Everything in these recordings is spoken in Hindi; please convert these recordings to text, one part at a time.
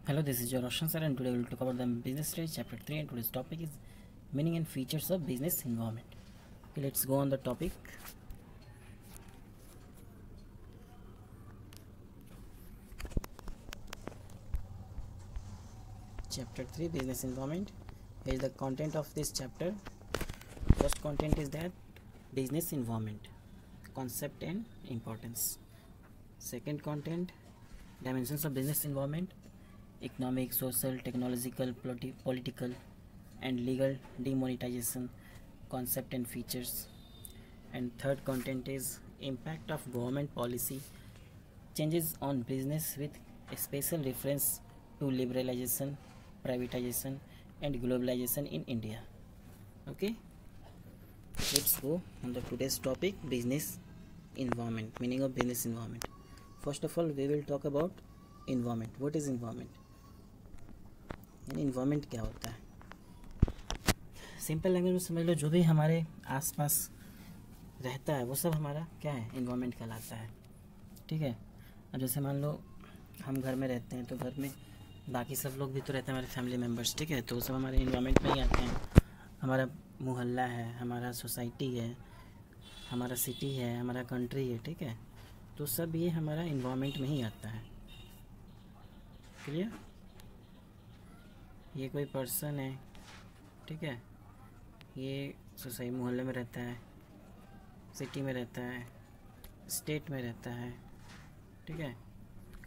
Hello, this is your Roshan sir, and today we will talk about the business strategy chapter 3, and today's topic is meaning and features of business environment. Okay, let's go on the topic. Chapter 3, business environment. Here is the content of this chapter. First content is that business environment, concept and importance. Second content, dimensions of business environment: economic, social, technological, political and legal, demonetization, concept and features. And third content is impact of government policy changes on business with a special reference to liberalization, privatization and globalization in India. Okay, let's go on the today's topic, business environment, meaning of business environment. First of all, we will talk about environment. What is environment? यानी इन्वायरमेंट क्या होता है? सिंपल लैंग्वेज में समझ लो, जो भी हमारे आसपास रहता है वो सब हमारा क्या है, इन्वायरमेंट कहलाता है. ठीक है. अब जैसे मान लो हम घर में रहते हैं तो घर में बाकी सब लोग भी तो रहते हैं, हमारे फैमिली मेम्बर्स. ठीक है. तो वो सब हमारे इन्वायरमेंट में ही आते हैं. हमारा मोहल्ला है, हमारा सोसाइटी है, हमारा सिटी है, हमारा कंट्री है. ठीक है. तो सब ये हमारा इन्वायरमेंट में ही आता है. क्लियर? ये कोई पर्सन है. ठीक है. ये सोसाइटी मोहल्ले में रहता है, सिटी में रहता है, स्टेट में रहता है. ठीक है.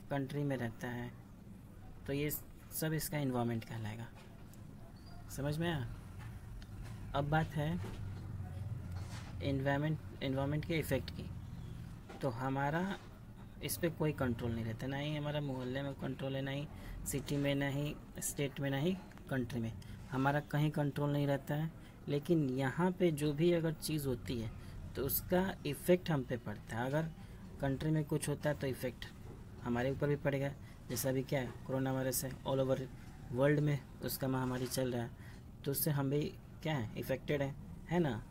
कंट्री में रहता है. तो ये सब इसका इन्वायरमेंट कहलाएगा. समझ में आया? अब बात है इन्वायरमेंट के इफ़ेक्ट की. तो हमारा इस पर कोई कंट्रोल नहीं रहता. ना ही हमारा मोहल्ले में कंट्रोल है, ना ही सिटी में, ना ही स्टेट में, ना ही कंट्री में. हमारा कहीं कंट्रोल नहीं रहता है. लेकिन यहाँ पे जो भी अगर चीज़ होती है तो उसका इफ़ेक्ट हम पे पड़ता है. अगर कंट्री में कुछ होता है तो इफ़ेक्ट हमारे ऊपर भी पड़ेगा. जैसा अभी क्या है, कोरोना वायरस है, ऑल ओवर वर्ल्ड में उसका महामारी चल रहा है. तो उससे हम भी क्या है, इफ़ेक्टेड है ना.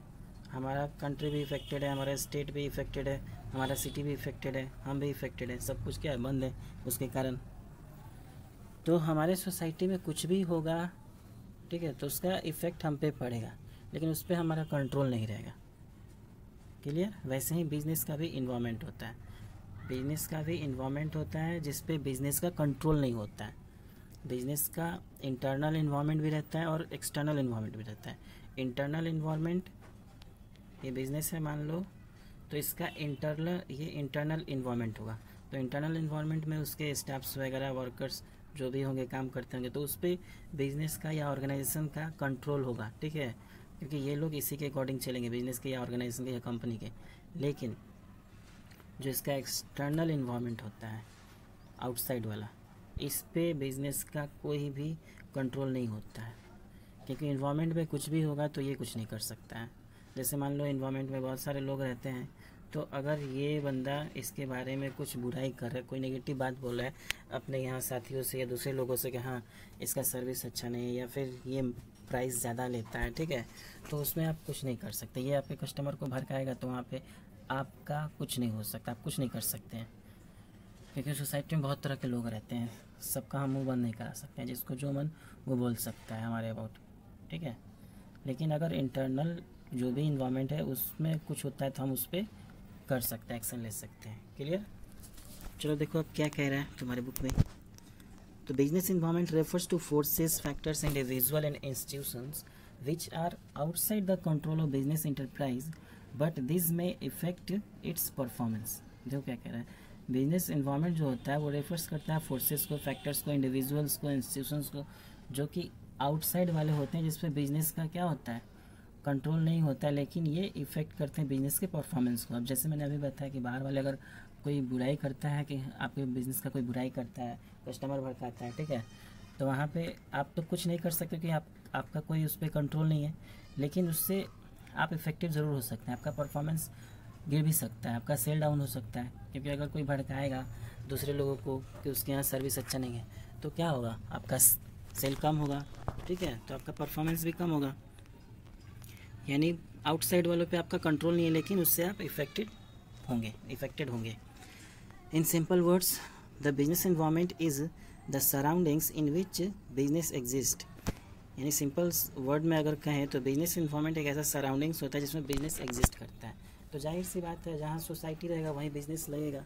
हमारा कंट्री भी इफ़ेक्टेड है, हमारा स्टेट भी इफ़ेक्टेड है, हमारा सिटी भी इफ़ेक्टेड है, हम भी इफ़ेक्टेड है. सब कुछ क्या है, बंद है उसके कारण. तो हमारे सोसाइटी में कुछ भी होगा, ठीक है, तो उसका इफ़ेक्ट हम पे पड़ेगा, लेकिन उस पर हमारा कंट्रोल नहीं रहेगा. क्लियर? वैसे ही बिज़नेस का भी इन्वायरमेंट होता है. बिज़नेस का भी इन्वायरमेंट होता है जिस पे बिज़नेस का कंट्रोल नहीं होता है. बिज़नेस का इंटरनल इन्वायरमेंट भी रहता है और एक्सटर्नल इन्वायरमेंट भी रहता है. इंटरनल इन्वायरमेंट, ये बिज़नेस है मान लो, तो इसका इंटरनल इन्वायरमेंट होगा. तो इंटरनल इन्वायरमेंट में उसके स्टाफ्स वगैरह, वर्कर्स जो भी होंगे, काम करते होंगे, तो उस पर बिज़नेस का या ऑर्गेनाइजेशन का कंट्रोल होगा. ठीक है. क्योंकि ये लोग इसी के अकॉर्डिंग चलेंगे, बिज़नेस के या ऑर्गेनाइजेशन के या कंपनी के. लेकिन जो इसका एक्सटर्नल इन्वायरमेंट होता है, आउटसाइड वाला, इस पे बिज़नेस का कोई भी कंट्रोल नहीं होता है. क्योंकि इन्वायरमेंट में कुछ भी होगा तो ये कुछ नहीं कर सकता है. जैसे मान लो इन्वायरमेंट में बहुत सारे लोग रहते हैं, तो अगर ये बंदा इसके बारे में कुछ बुराई कर रहा है, कोई नेगेटिव बात बोल रहा है अपने यहाँ साथियों से या दूसरे लोगों से कि हाँ इसका सर्विस अच्छा नहीं है या फिर ये प्राइस ज़्यादा लेता है, ठीक है, तो उसमें आप कुछ नहीं कर सकते. ये आपके कस्टमर को भड़काएगा तो वहाँ पे आपका कुछ नहीं हो सकता, आप कुछ नहीं कर सकते हैं. क्योंकि सोसाइटी में बहुत तरह के लोग रहते हैं, सबका हम मुँह बंद नहीं करा सकते हैं. जिसको जो मन वो बोल सकता है हमारे अबाउट. ठीक है. लेकिन अगर इंटरनल जो भी इन्वायरमेंट है उसमें कुछ होता है तो हम उस पर कर सकते हैं, एक्शन ले सकते हैं. क्लियर? चलो देखो अब क्या कह रहा है तुम्हारे बुक में. तो business environment refers two forces, factors individual and institutions which are outside the control of business enterprise but this may affect its performance. देखो क्या कह रहा है. बिजनेस इन्वायरमेंट जो होता है वो रेफर्स करता है फोर्सेस को, फैक्टर्स को, इंडिविजुअल्स को, इंस्टीट्यूशंस को, जो कि आउटसाइड वाले होते हैं, जिस पे बिजनेस का क्या होता है, कंट्रोल नहीं होता है, लेकिन ये इफ़ेक्ट करते हैं बिजनेस के परफॉर्मेंस को. अब जैसे मैंने अभी बताया कि बाहर वाले अगर कोई बुराई करता है, कि आपके बिज़नेस का कोई बुराई करता है, कस्टमर भड़काता है, ठीक है, तो वहाँ पे आप तो कुछ नहीं कर सकते कि आपका कोई उस पर कंट्रोल नहीं है. लेकिन उससे आप इफ़ेक्टिव ज़रूर हो सकते हैं. आपका परफॉर्मेंस गिर भी सकता है, आपका सेल डाउन हो सकता है. क्योंकि अगर कोई भड़काएगा दूसरे लोगों को कि उसके यहाँ सर्विस अच्छा नहीं है, तो क्या होगा, आपका सेल कम होगा. ठीक है. तो आपका परफॉर्मेंस भी कम होगा. यानी आउटसाइड वालों पे आपका कंट्रोल नहीं है, लेकिन उससे आप इफेक्टेड होंगे. In simple words, the business environment is the surroundings in which business exist. यानी सिंपल वर्ड में अगर कहें तो बिजनेस इन्वायरमेंट एक ऐसा सराउंडिंग्स होता है जिसमें बिजनेस एग्जिस्ट करता है। तो जाहिर सी बात है, जहाँ सोसाइटी रहेगा वहीं बिजनेस लगेगा,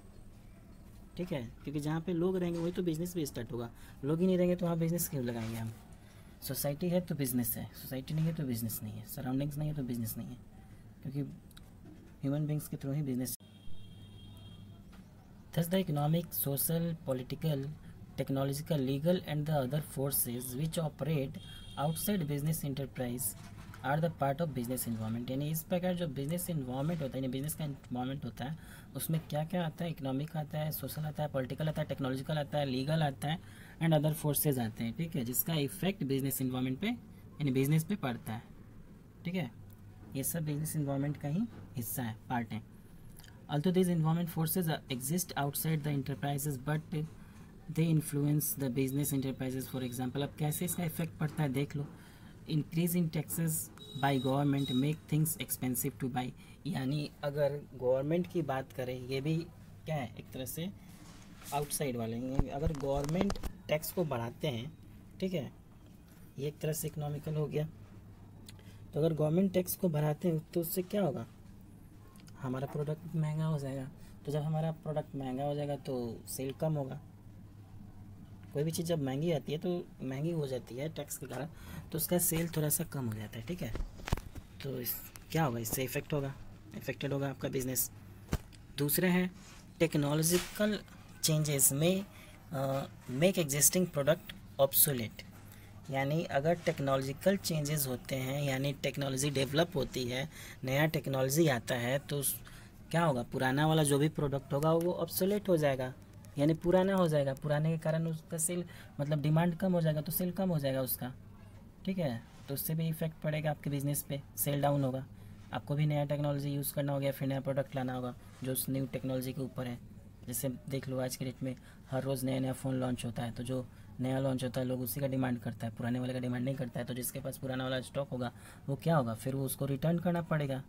ठीक है, क्योंकि जहाँ पे लोग रहेंगे वही तो बिजनेस भी स्टार्ट होगा। लोग ही नहीं रहेंगे तो वहाँ बिजनेस क्यों लगाएंगे हम। सोसाइटी है तो बिजनेस है, सोसाइटी नहीं है तो बिजनेस नहीं है, सराउंडिंग्स नहीं है तो बिजनेस नहीं है, क्योंकि ह्यूमन बींग्स के through he business. Thus, the economic, social, political, technological, legal, and the other forces which operate outside business enterprise are the part of business environment। यानी इस प्रकार जो business environment होता है, यानी business का environment होता है, उसमें क्या क्या आता है, इकोनॉमिक आता है, सोशल आता है, पॉलिटिकल आता है, टेक्नोलॉजिकल आता है, लीगल आता है, एंड अदर फोर्सेज आते हैं, ठीक है, जिसका इफेक्ट बिजनेस इन्वायरमेंट पे यानी बिजनेस पे पड़ता है, ठीक है। ये सब बिजनेस इन्वायरमेंट का ही हिस्सा है, पार्ट है। Although these environment forces exist outside the enterprises, but they influence the business enterprises। For example, अब कैसे इसका इफेक्ट पड़ता है देख लो। Increase in taxes by government make things expensive to buy। यानी अगर गवर्नमेंट की बात करें, ये भी क्या है, एक तरह से आउटसाइड वाले। अगर गवर्नमेंट टैक्स को बढ़ाते हैं, ठीक है, ये एक तरह से इकोनॉमिकल हो गया। तो अगर गवर्नमेंट टैक्स को बढ़ाते हैं तो उससे क्या होगा, हमारा प्रोडक्ट महंगा हो जाएगा। तो जब हमारा प्रोडक्ट महंगा हो जाएगा तो सेल कम होगा। कोई भी चीज़ जब महंगी आती है तो महंगी हो जाती है टैक्स के कारण, तो उसका सेल थोड़ा सा कम हो जाता है, ठीक है। तो क्या होगा, इससे इफेक्टेड होगा आपका बिजनेस। दूसरे हैं टेक्नोलॉजिकल चेंजेस में मेक एग्जिस्टिंग प्रोडक्ट ऑब्सोलेट। यानी अगर टेक्नोलॉजिकल चेंजेस होते हैं, यानी टेक्नोलॉजी डेवलप होती है, नया टेक्नोलॉजी आता है, तो क्या होगा, पुराना वाला जो भी प्रोडक्ट होगा वो ऑब्सोलेट हो जाएगा, यानी पुराना हो जाएगा। पुराने के कारण उसका सेल मतलब डिमांड कम हो जाएगा, तो सेल कम हो जाएगा उसका, ठीक है। तो उससे भी इफेक्ट पड़ेगा आपके बिजनेस पे, सेल डाउन होगा। आपको भी नया टेक्नोलॉजी यूज़ करना होगा, फिर नया प्रोडक्ट लाना होगा जो उस न्यू टेक्नोलॉजी के ऊपर है। जैसे देख लो आज के डेट में हर रोज़ नया नया फ़ोन लॉन्च होता है, तो जो नया लॉन्च होता है लोग उसी का डिमांड करता है, पुराने वाले का डिमांड नहीं करता है। तो जिसके पास पुराना वाला स्टॉक होगा वो क्या होगा, फिर वो उसको रिटर्न करना पड़ेगा,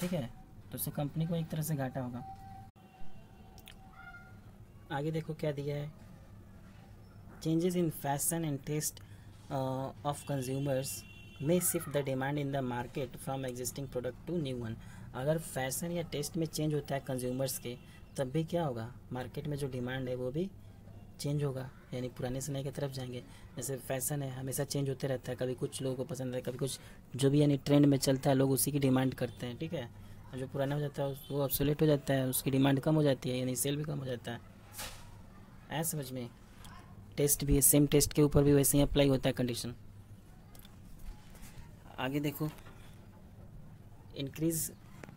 ठीक है। तो उससे कंपनी को एक तरह से घाटा होगा। आगे देखो क्या दिया है, changes in fashion and taste of consumers may shift the demand in the market from existing product to new one. अगर फैशन या टेस्ट में चेंज होता है कंज्यूमर्स के, तब भी क्या होगा, मार्केट में जो डिमांड है वो भी चेंज होगा, यानी पुराने से नए की तरफ जाएंगे। जैसे फैशन है हमेशा चेंज होते रहता है, कभी कुछ लोगों को पसंद है, कभी कुछ, जो भी यानी ट्रेंड में चलता है लोग उसी की डिमांड करते हैं, ठीक है। और जो पुराना हो जाता है वो ऑब्सोलेट हो जाता है, उसकी डिमांड कम हो जाती है, यानी सेल भी कम हो जाता है। ऐसा समझ में। टेस्ट भी है, सेम टेस्ट के ऊपर भी वैसे ही अप्लाई होता है कंडीशन। आगे देखो, increase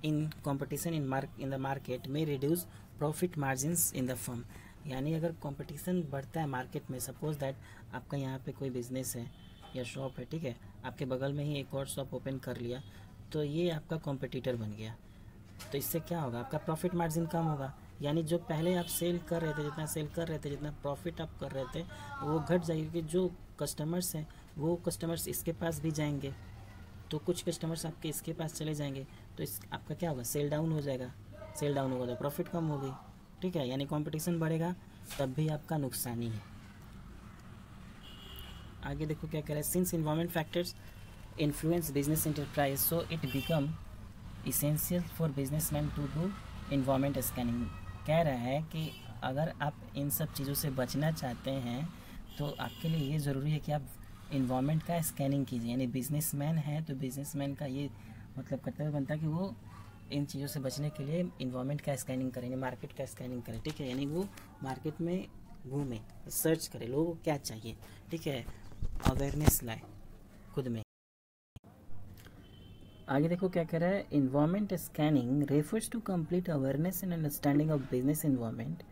in competition in the market में reduce profit margins in the firm. यानी अगर कंपटीशन बढ़ता है मार्केट में, सपोज दैट आपका यहाँ पे कोई बिजनेस है या शॉप है, ठीक है, आपके बगल में ही एक और शॉप ओपन कर लिया, तो ये आपका कॉम्पिटिटर बन गया। तो इससे क्या होगा, आपका प्रॉफिट मार्जिन कम होगा, यानी जो पहले आप सेल कर रहे थे, जितना सेल कर रहे थे, जितना प्रॉफिट आप कर रहे थे, वो घट जाएगी। कि जो कस्टमर्स हैं वो कस्टमर्स इसके पास भी जाएंगे, तो कुछ कस्टमर्स आपके इसके पास चले जाएंगे, तो इस आपका क्या होगा, सेल डाउन हो जाएगा। सेल डाउन होगा तो प्रॉफिट कम होगी, ठीक है। यानी कंपटीशन बढ़ेगा तब भी आपका नुकसान ही है। आगे देखो क्या कह रहा है, since environment factors influence business enterprise, so it become essential for businessman to do environment scanning. कह रहा है कि अगर आप इन सब चीज़ों से बचना चाहते हैं तो आपके लिए ये ज़रूरी है कि आप इन्वायरमेंट का स्कैनिंग कीजिए। यानी बिजनेसमैन है तो बिजनेसमैन का ये मतलब कर्तव्य बनता है कि वो इन चीज़ों से बचने के लिए इन्वायरमेंट का स्कैनिंग करेंगे, मार्केट का स्कैनिंग करें, ठीक है। यानी वो मार्केट में घूमें, सर्च करें लोगों को क्या चाहिए, ठीक है, अवेयरनेस लाए खुद में। आगे देखो क्या कह रहा है, environment scanning refers to complete awareness and understanding of business environment.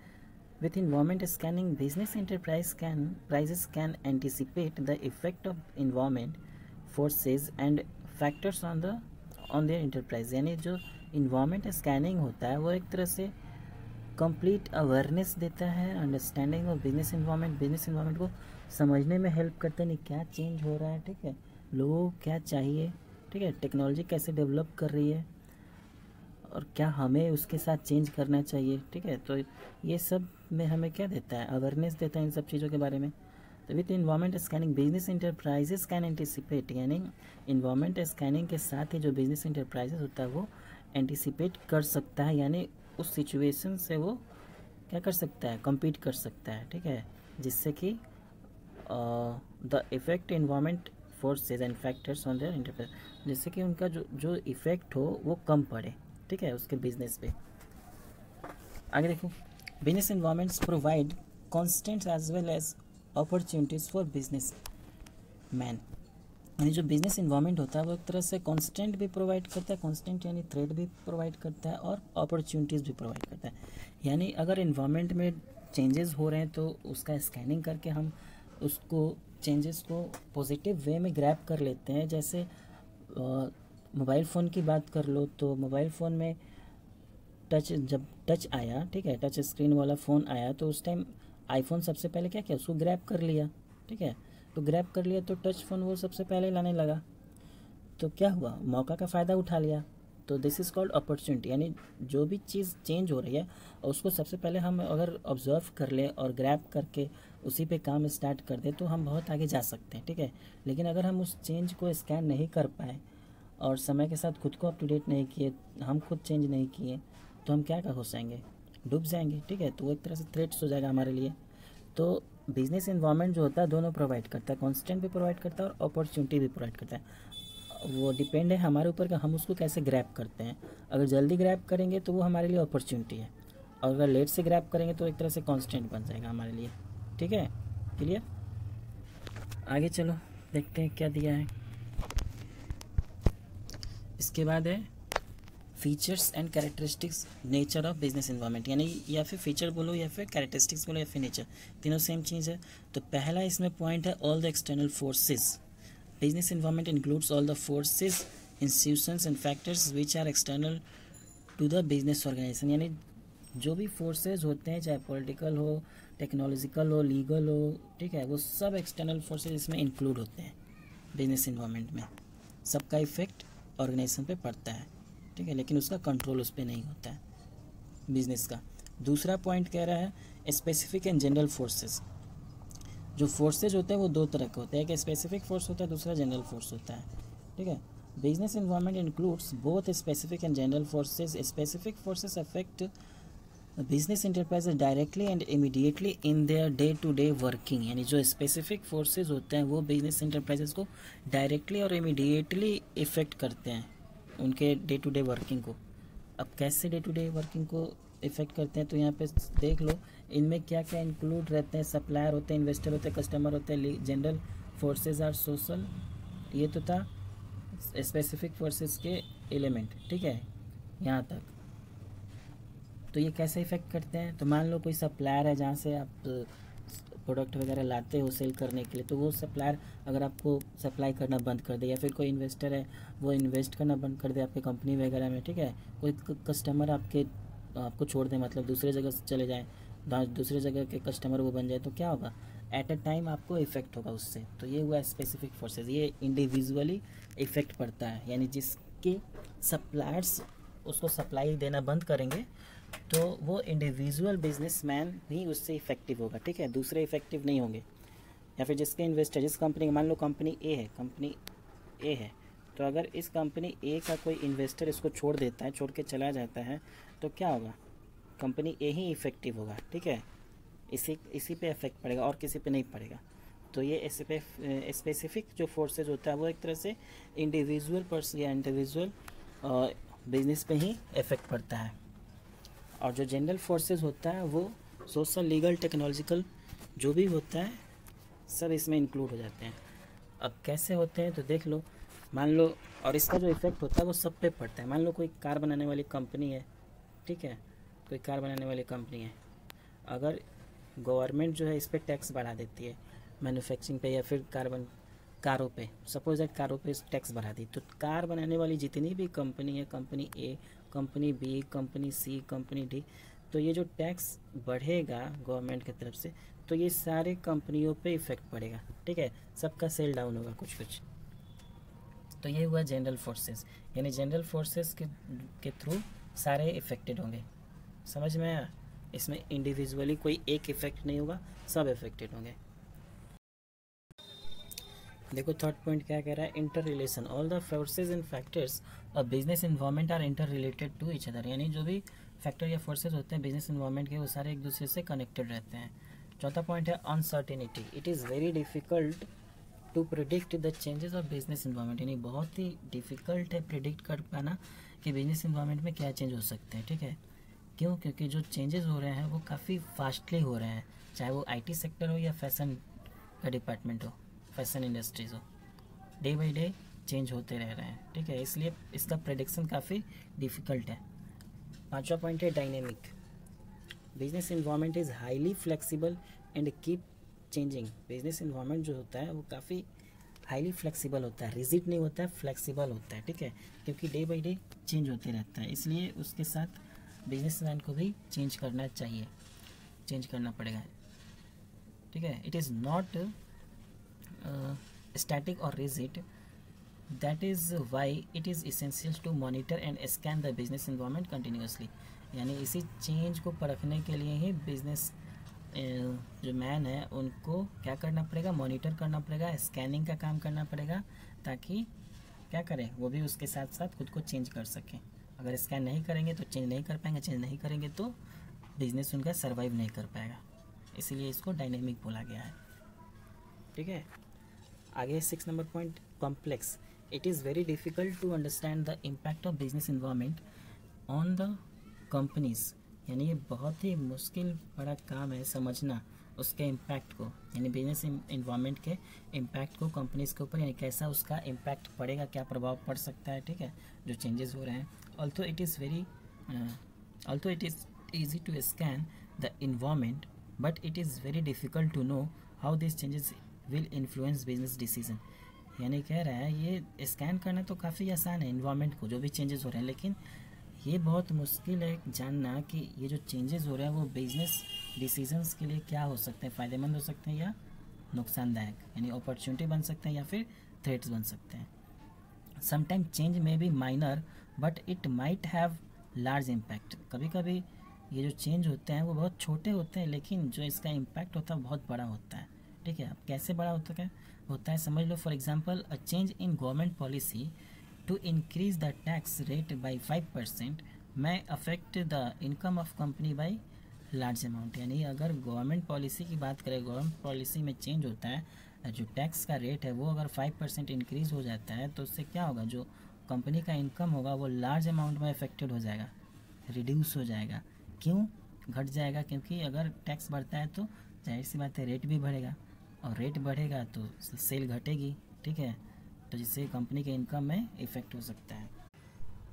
With environment scanning, business enterprises can anticipate the effect of environment forces and factors on their enterprise। यानी जो environment scanning होता है वो एक तरह से complete awareness देता है, अंडरस्टैंडिंग ऑफ बिजनेस इन्वायरमेंट को समझने में हेल्प करता है, नहीं क्या चेंज हो रहा है, ठीक है, लोगों को क्या चाहिए, ठीक है, टेक्नोलॉजी कैसे डेवलप कर रही है, और क्या हमें उसके साथ चेंज करना चाहिए, ठीक है। तो ये सब में हमें क्या देता है, अवेयरनेस देता है इन सब चीज़ों के बारे में। तो with environment scanning business enterprises can anticipate, यानी इन्वायरमेंट स्कैनिंग के साथ ही जो बिजनेस इंटरप्राइजेस होता है वो एंटिसिपेट कर सकता है, यानी उस सिचुएशन से वो क्या कर सकता है, कम्पीट कर सकता है, ठीक है, जिससे कि the effect environment forces and factors on their enterprise, जिससे कि उनका जो इफ़ेक्ट हो वो कम पड़े, ठीक है, उसके बिजनेस पे। आगे देखो, business environments provide constant as well as opportunities for business man, यानी जो बिजनेस इन्वायरमेंट होता है वो एक तरह से कांस्टेंट भी प्रोवाइड करता है, कांस्टेंट यानी थ्रेड भी प्रोवाइड करता है और अपॉर्चुनिटीज़ भी प्रोवाइड करता है। यानी अगर इन्वायरमेंट में चेंजेस हो रहे हैं तो उसका स्कैनिंग करके हम उसको चेंजेस को पॉजिटिव वे में ग्रैब कर लेते हैं। जैसे मोबाइल फ़ोन की बात कर लो तो मोबाइल फ़ोन में जब टच आया, ठीक है, टच स्क्रीन वाला फ़ोन आया तो उस टाइम आईफोन सबसे पहले क्या किया, उसको ग्रैब कर लिया, ठीक है। तो ग्रैब कर लिया तो टच फ़ोन वो सबसे पहले लाने लगा, तो क्या हुआ, मौका का फ़ायदा उठा लिया। तो दिस इज़ कॉल्ड अपॉर्चुनिटी, यानी जो भी चीज़ चेंज हो रही है और उसको सबसे पहले हम अगर ऑब्जर्व कर ले और ग्रैब करके उसी पे काम स्टार्ट कर दे तो हम बहुत आगे जा सकते हैं, ठीक है। लेकिन अगर हम उस चेंज को स्कैन नहीं कर पाए और समय के साथ खुद को अप टू डेट नहीं किए, हम खुद चेंज नहीं किए, तो हम क्या हो जाएंगे, डूब जाएंगे, ठीक है। तो वो एक तरह से थ्रेट्स हो जाएगा हमारे लिए। तो बिजनेस इन्वायरमेंट जो होता है दोनों प्रोवाइड करता है, कांस्टेंट भी प्रोवाइड करता है और अपॉर्चुनिटी भी प्रोवाइड करता है। वो डिपेंड है हमारे ऊपर का हम उसको कैसे ग्रैब करते हैं। अगर जल्दी ग्रैब करेंगे तो वो हमारे लिए अपॉर्चुनिटी है, और अगर लेट से ग्रैब करेंगे तो एक तरह से कांस्टेंट बन जाएगा हमारे लिए, ठीक है। क्लियर, आगे चलो देखते हैं क्या दिया है। इसके बाद है features and characteristics nature of business environment, यानी या फिर फीचर बोलो या फिर कैरेक्टरिस्टिक्स बोलो या फिर नेचर, तीनों सेम चीज़ है। तो पहला इसमें पॉइंट है all the external forces. Business environment includes all the forces, institutions and factors which are external to the business organization, यानी जो भी फोर्सेज होते हैं, चाहे पॉलिटिकल हो, टेक्नोलॉजिकल हो, लीगल हो, ठीक है, वो सब एक्सटर्नल फोर्सेज इसमें इंक्लूड होते हैं बिजनेस इन्वायरमेंट में। सबका इफेक्ट ऑर्गेनाइजेशन पे पड़ता है, ठीक है, लेकिन उसका कंट्रोल उस पर नहीं होता है बिजनेस का। दूसरा पॉइंट कह रहा है स्पेसिफिक एंड जनरल फोर्सेस। जो फोर्सेज होते हैं वो दो तरह के होते हैं, एक स्पेसिफिक फोर्स होता है, दूसरा जनरल फोर्स होता है, ठीक है। Business environment includes both specific and general forces. Specific forces affect business enterprises directly and immediately in their day to day working, यानी जो स्पेसिफिक फोर्सेज होते हैं वो बिजनेस इंटरप्राइजेज को डायरेक्टली और इमीडिएटली इफेक्ट करते हैं उनके डे टू डे वर्किंग को। अब कैसे डे टू डे वर्किंग को इफेक्ट करते हैं, तो यहाँ पे देख लो इनमें क्या क्या इंक्लूड रहते हैं। सप्लायर होते हैं, इन्वेस्टर होते हैं, कस्टमर होते हैं, जनरल फोर्सेज आर सोशल, ये तो था स्पेसिफिक फोर्सेज के एलिमेंट, ठीक है, यहाँ तक। तो ये कैसे इफेक्ट करते हैं, तो मान लो कोई सप्लायर है जहाँ से आप प्रोडक्ट वगैरह लाते हो सेल करने के लिए, तो वो सप्लायर अगर आपको सप्लाई करना बंद कर दे, या फिर कोई इन्वेस्टर है वो इन्वेस्ट करना बंद कर दे आपके कंपनी वगैरह में, ठीक है, कोई कस्टमर आपको छोड़ दे, मतलब दूसरे जगह से चले जाए, दूसरे जगह के कस्टमर वो बन जाए, तो क्या होगा, एट अ टाइम आपको इफेक्ट होगा उससे। तो ये हुआ स्पेसिफिक फोर्सेज, ये इंडिविजुअली इफेक्ट पड़ता है, यानी जिसके सप्लायर्स उसको सप्लाई देना बंद करेंगे तो वो इंडिविजुअल बिजनेसमैन भी उससे इफेक्टिव होगा, ठीक है, दूसरे इफेक्टिव नहीं होंगे। या फिर जिसके इन्वेस्टर, जिस कंपनी, मान लो कंपनी ए है, तो अगर इस कंपनी ए का कोई इन्वेस्टर इसको छोड़ देता है, छोड़ के चला जाता है, तो क्या होगा, कंपनी ए ही इफेक्टिव होगा, ठीक है, इसी पे इफेक्ट पड़ेगा और किसी पे नहीं पड़ेगा। तो ये स्पेसिफिक जो फोर्सेज होता है वो एक तरह से इंडिविजुअल पर्सन या इंडिविजुअल बिजनेस पे ही इफेक्ट पड़ता है। और जो जनरल फोर्सेस होता है वो सोशल, लीगल, टेक्नोलॉजिकल जो भी होता है सब इसमें इंक्लूड हो जाते हैं। अब कैसे होते हैं तो देख लो, मान लो, और इसका जो इफेक्ट होता है वो सब पे पड़ता है। मान लो कोई कार बनाने वाली कंपनी है, ठीक है, कोई कार बनाने वाली कंपनी है, अगर गवर्नमेंट जो है इस पर टैक्स बढ़ा देती है मैन्युफैक्चरिंग पे या फिर कारों पे, सपोज दैट कारों पे टैक्स बढ़ा दी, तो कार बनाने वाली जितनी भी कंपनी है, कंपनी ए, कंपनी बी, कंपनी सी, कंपनी डी, तो ये जो टैक्स बढ़ेगा गवर्नमेंट की तरफ से, तो ये सारे कंपनियों पे इफेक्ट पड़ेगा, ठीक है, सबका सेल डाउन होगा कुछ कुछ। तो ये हुआ जनरल फोर्सेस, यानी जनरल फोर्सेस के थ्रू सारे इफ़ेक्टेड होंगे। समझ में आया? इसमें इंडिविजुअली कोई एक इफ़ेक्ट नहीं होगा, सब इफ़ेक्टेड होंगे। देखो थर्ड पॉइंट क्या कह रहा है, inter relation. All the forces and factors और business environment are inter related to each other, यानी जो भी फैक्टर या फोर्सेज होते हैं बिजनेस इन्वायरमेंट के, वो सारे एक दूसरे से कनेक्टेड रहते हैं। चौथा पॉइंट है uncertainty. It is very difficult to predict the changes of business environment, यानी बहुत ही डिफिकल्ट है प्रिडिक्ट कर पाना कि बिजनेस इन्वायरमेंट में क्या चेंज हो सकते हैं। ठीक है, क्यों? क्योंकि जो चेंजेस हो रहे हैं वो काफ़ी फास्टली हो रहे हैं, चाहे वो आईटी सेक्टर हो या फैशन का डिपार्टमेंट हो, फैशन इंडस्ट्रीज हो, डे बाई डे चेंज होते रह रहे हैं। ठीक है, इसलिए इसका प्रेडिक्शन काफ़ी डिफ़िकल्ट है। पांचवा पॉइंट है dynamic. Business environment is highly flexible and keep changing. Business environment जो होता है वो काफ़ी हाईली फ्लेक्सिबल होता है, रिजिड नहीं होता है, फ्लेक्सिबल होता है। ठीक है, क्योंकि डे बाई डे चेंज होते रहता है, इसलिए उसके साथ बिजनेसमैन को भी चेंज करना चाहिए, चेंज करना पड़ेगा। ठीक है, it is not static or rigid. That is why it is essential to monitor and scan the business environment continuously. यानी इसी चेंज को परखने के लिए ही बिजनेस जो मैन है उनको क्या करना पड़ेगा, मॉनिटर करना पड़ेगा, स्कैनिंग का काम करना पड़ेगा, ताकि क्या करें, वो भी उसके साथ साथ खुद को चेंज कर सकें। अगर स्कैन नहीं करेंगे तो चेंज नहीं कर पाएंगे, चेंज नहीं करेंगे तो बिजनेस उनका सर्वाइव नहीं कर पाएगा, इसीलिए इसको डायनेमिक बोला गया है। ठीक है, आगे 6 number point complex. It is very difficult to understand the impact of business environment on the companies, यानी ये बहुत ही मुश्किल बड़ा काम है समझना उसके इम्पैक्ट को, यानी बिजनेस इन्वायरमेंट के इम्पैक्ट को कंपनीज के ऊपर, यानी कैसा उसका इम्पैक्ट पड़ेगा, क्या प्रभाव पड़ सकता है। ठीक है, जो चेंजेस हो रहे हैं। Also it is easy to scan the environment, but it is very difficult to know how this changes will influence business decision. यानी कह रहा है ये स्कैन करना तो काफ़ी आसान है इन्वायरमेंट को, जो भी चेंजेस हो रहे हैं, लेकिन ये बहुत मुश्किल है जानना कि ये जो चेंजेस हो रहे हैं वो बिजनेस डिसीजंस के लिए क्या हो सकते हैं, फ़ायदेमंद हो सकते हैं या नुकसानदायक, यानी अपॉर्चुनिटी बन सकते हैं या फिर थ्रेट्स बन सकते हैं। Sometime change may be minor but it might have large impact. कभी कभी ये जो चेंज होते हैं वो बहुत छोटे होते हैं, लेकिन जो इसका इम्पैक्ट होता है बहुत बड़ा होता है। ठीक है, अब कैसे बड़ा होता है समझ लो। For example, a change in government policy to increase the tax rate by 5% may affect the income of company by large amount. यानी अगर गवर्नमेंट पॉलिसी की बात करें, गवर्नमेंट पॉलिसी में चेंज होता है, जो टैक्स का रेट है वो अगर 5% इंक्रीज़ हो जाता है तो उससे क्या होगा, जो कंपनी का इनकम होगा वो लार्ज अमाउंट में अफेक्टेड हो जाएगा, रिड्यूस हो जाएगा। क्यों घट जाएगा? क्योंकि अगर टैक्स बढ़ता है तो जाहिर सी बात है रेट भी बढ़ेगा, और रेट बढ़ेगा तो सेल घटेगी। ठीक है, तो जिससे कंपनी के इनकम में इफेक्ट हो सकता है।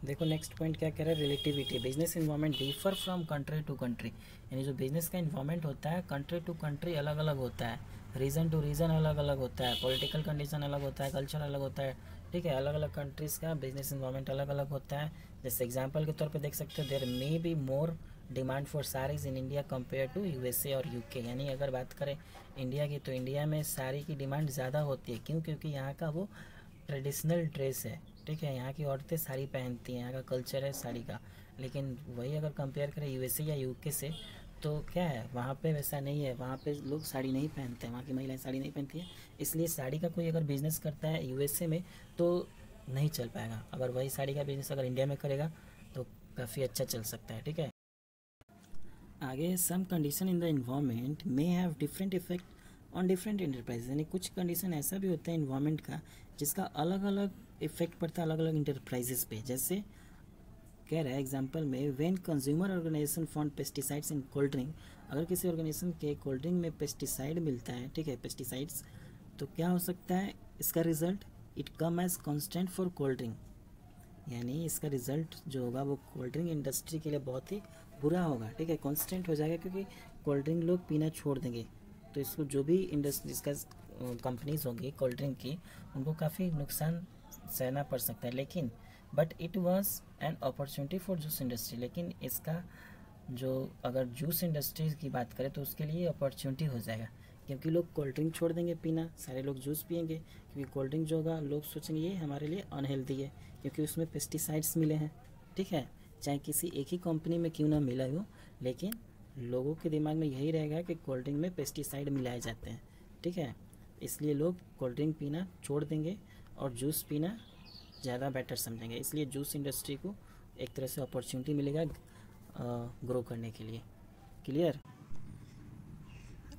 देखो नेक्स्ट पॉइंट क्या कह रहा है, relativity. Business environment differ from country to country, यानी जो बिजनेस का इन्वायरमेंट होता है कंट्री टू कंट्री अलग अलग होता है, रीजन टू रीजन अलग अलग होता है, पॉलिटिकल कंडीशन अलग होता है, कल्चर अलग होता है। ठीक है, अलग अलग कंट्रीज़ का बिजनेस इन्वायरमेंट अलग अलग होता है। जैसे एग्जांपल के तौर पे देख सकते हो, there may be more demand for saris in India compare to USA और यूके। यानी अगर बात करें इंडिया की, तो इंडिया में साड़ी की डिमांड ज़्यादा होती है। क्यों? क्योंकि यहाँ का वो ट्रेडिशनल ड्रेस है। ठीक है, यहाँ की औरतें साड़ी पहनती हैं, यहाँ का कल्चर है साड़ी का। लेकिन वही अगर कंपेयर करें यूएसए या यूके से, तो क्या है, वहाँ पे वैसा नहीं है, वहाँ पे लोग साड़ी नहीं पहनते हैं, वहाँ की महिलाएं साड़ी नहीं पहनती हैं। इसलिए साड़ी का कोई अगर बिज़नेस करता है यूएसए में तो नहीं चल पाएगा। अगर वही साड़ी का बिज़नेस अगर इंडिया में करेगा तो काफ़ी अच्छा चल सकता है। ठीक है, आगे some condition in the environment may have different effect on different enterprises. यानी कुछ कंडीशन ऐसा भी होता है इन्वायरमेंट का जिसका अलग अलग इफेक्ट पड़ता है अलग अलग इंटरप्राइजेज पे। जैसे कह रहा है एग्जांपल में, when consumer organization found pesticides in cold drink. अगर किसी ऑर्गेनाइजेशन के कोल्ड ड्रिंक में पेस्टिसाइड मिलता है, ठीक है, पेस्टिसाइड्स, तो क्या हो सकता है इसका result, it come as constant for cold drink. यानी इसका रिजल्ट जो होगा वो कोल्ड ड्रिंक इंडस्ट्री के लिए बहुत ही बुरा होगा। ठीक है, कांस्टेंट हो जाएगा, क्योंकि कोल्ड ड्रिंक लोग पीना छोड़ देंगे। तो इसको जो भी इंडस्ट्री जिसका कंपनीज होगी कोल्ड ड्रिंक की, उनको काफ़ी नुकसान सहना पड़ सकता है। लेकिन but it was an opportunity for juice industry. लेकिन इसका जो अगर जूस इंडस्ट्री की बात करें तो उसके लिए अपॉर्चुनिटी हो जाएगा, क्योंकि लोग कोल्ड ड्रिंक छोड़ देंगे पीना, सारे लोग जूस पियेंगे। क्योंकि कोल्ड ड्रिंक जो होगा लोग सोचेंगे ये हमारे लिए अनहेल्दी है, क्योंकि उसमें पेस्टिसाइड्स मिले हैं। ठीक है, चाहे किसी एक ही कंपनी में क्यों ना मिला हो, लेकिन लोगों के दिमाग में यही रहेगा कि कोल्ड ड्रिंक में पेस्टिसाइड मिलाए जाते हैं, ठीक है। इसलिए लोग कोल्ड ड्रिंक पीना छोड़ देंगे और जूस पीना ज़्यादा बेटर समझेंगे। इसलिए जूस इंडस्ट्री को एक तरह से अपॉर्चुनिटी मिलेगा ग्रो करने के लिए। क्लियर।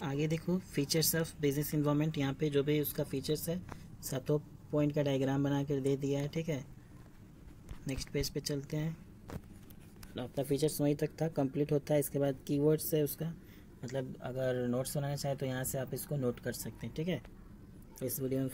आगे देखो फीचर्स ऑफ बिजनेस इन्वायरमेंट। यहाँ पे जो भी उसका फीचर्स है 7 पॉइंट का डायग्राम बना कर दे दिया है, ठीक है। नेक्स्ट पेज पे चलते हैं। आपका फीचर्स वहीं तक था, कंप्लीट होता है। इसके बाद कीवर्ड्स है उसका, मतलब अगर नोट्स बनाना चाहे तो यहाँ से आप इसको नोट कर सकते हैं, ठीक है। इस वीडियो में